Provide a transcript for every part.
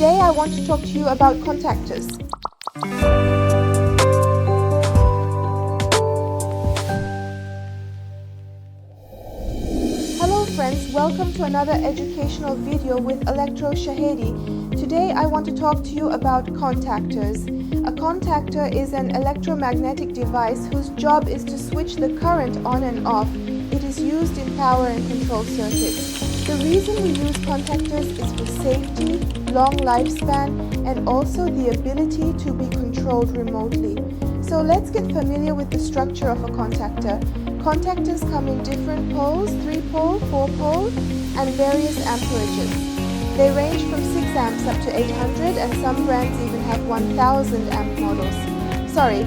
Today I want to talk to you about contactors. Hello friends, welcome to another educational video with Electro Shahedi. Today I want to talk to you about contactors. A contactor is an electromagnetic device whose job is to switch the current on and off. It is used in power and control circuits. The reason we use contactors is for safety, long lifespan, and also the ability to be controlled remotely. So let's get familiar with the structure of a contactor. Contactors come in different poles, 3-pole, 4-pole, and various amperages. They range from 6 amps up to 800, and some brands even have 1000 amp models.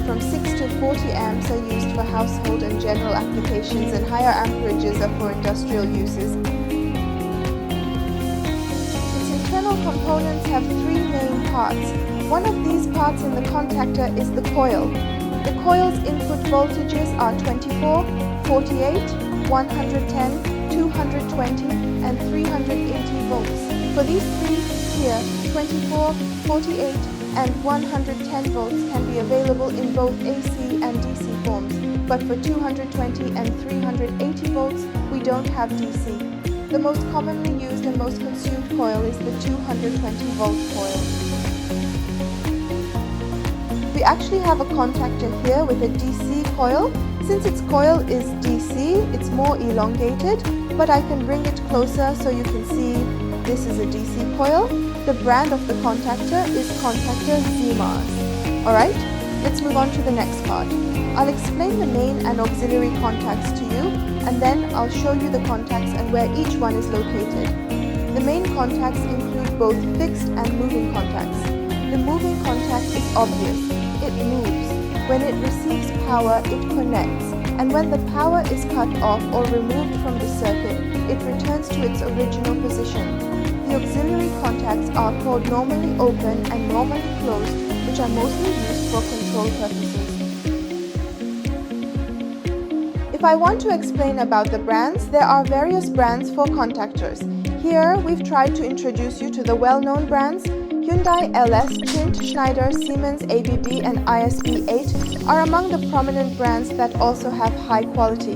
From 6 to 40 amps are used for household and general applications, and higher amperages are for industrial uses. Its internal components have 3 main parts. One of these parts in the contactor is the coil. The coil's input voltages are 24, 48, 110, 220, and 380 volts. For these three here, 24, 48, and 110 volts can be available in both AC and DC forms, but for 220 and 380 volts, we don't have DC. The most commonly used and most consumed coil is the 220 volt coil. We actually have a contactor here with a DC coil. Since its coil is DC, it's more elongated, but I can bring it closer so you can see this is a DC coil. The brand of the contactor is Contactor ZMARS. Alright, let's move on to the next part. I'll explain the main and auxiliary contacts to you, and then I'll show you the contacts and where each one is located. The main contacts include both fixed and moving contacts. The moving contact is obvious. It moves. When it receives power, it connects, and when the power is cut off or removed from the circuit, it returns to its original position. The auxiliary contacts are called normally open and normally closed, which are mostly used for control purposes. If I want to explain about the brands, there are various brands for contactors. Here, we've tried to introduce you to the well-known brands. Hyundai, LS, Tint, Schneider, Siemens, ABB, and ISB8 are among the prominent brands that also have high quality.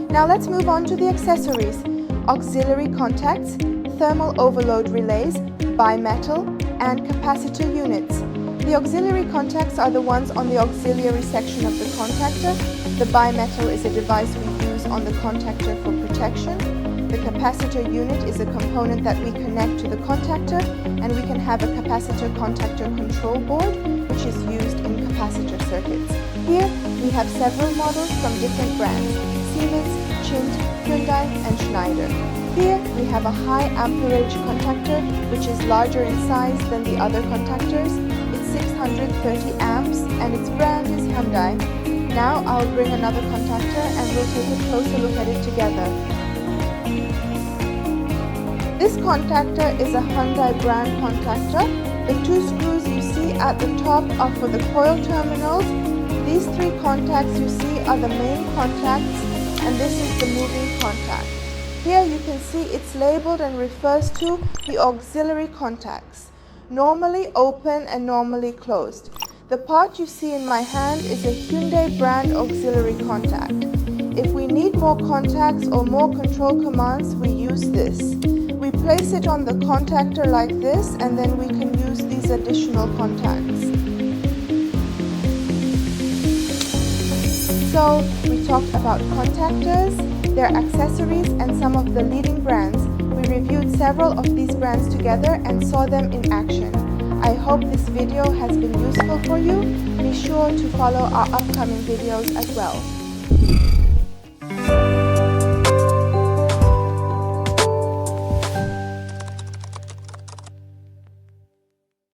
Now let's move on to the accessories. Auxiliary contacts, thermal overload relays, bimetal, and capacitor units. The auxiliary contacts are the ones on the auxiliary section of the contactor. The bimetal is a device we use on the contactor for protection. The capacitor unit is a component that we connect to the contactor, and we can have a capacitor contactor control board, which is used in capacitor circuits. Here we have several models from different brands: Siemens, Chint, Hyundai, and Schneider. Here we have a high amperage contactor, which is larger in size than the other contactors. It's 630 amps, and its brand is Hyundai. Now I'll bring another contactor and we'll take a closer look at it together. This contactor is a Hyundai brand contactor. The 2 screws you see at the top are for the coil terminals. These 3 contacts you see are the main contacts, and this is the moving contact. Here you can see it's labeled and refers to the auxiliary contacts, normally open and normally closed. The part you see in my hand is a Hyundai brand auxiliary contact. If we need more contacts or more control commands, we use this. We place it on the contactor like this, and then we can use these additional contacts. So we talked about contactors, their accessories, and some of the leading brands. We reviewed several of these brands together and saw them in action. I hope this video has been useful for you. Be sure to follow our upcoming videos as well.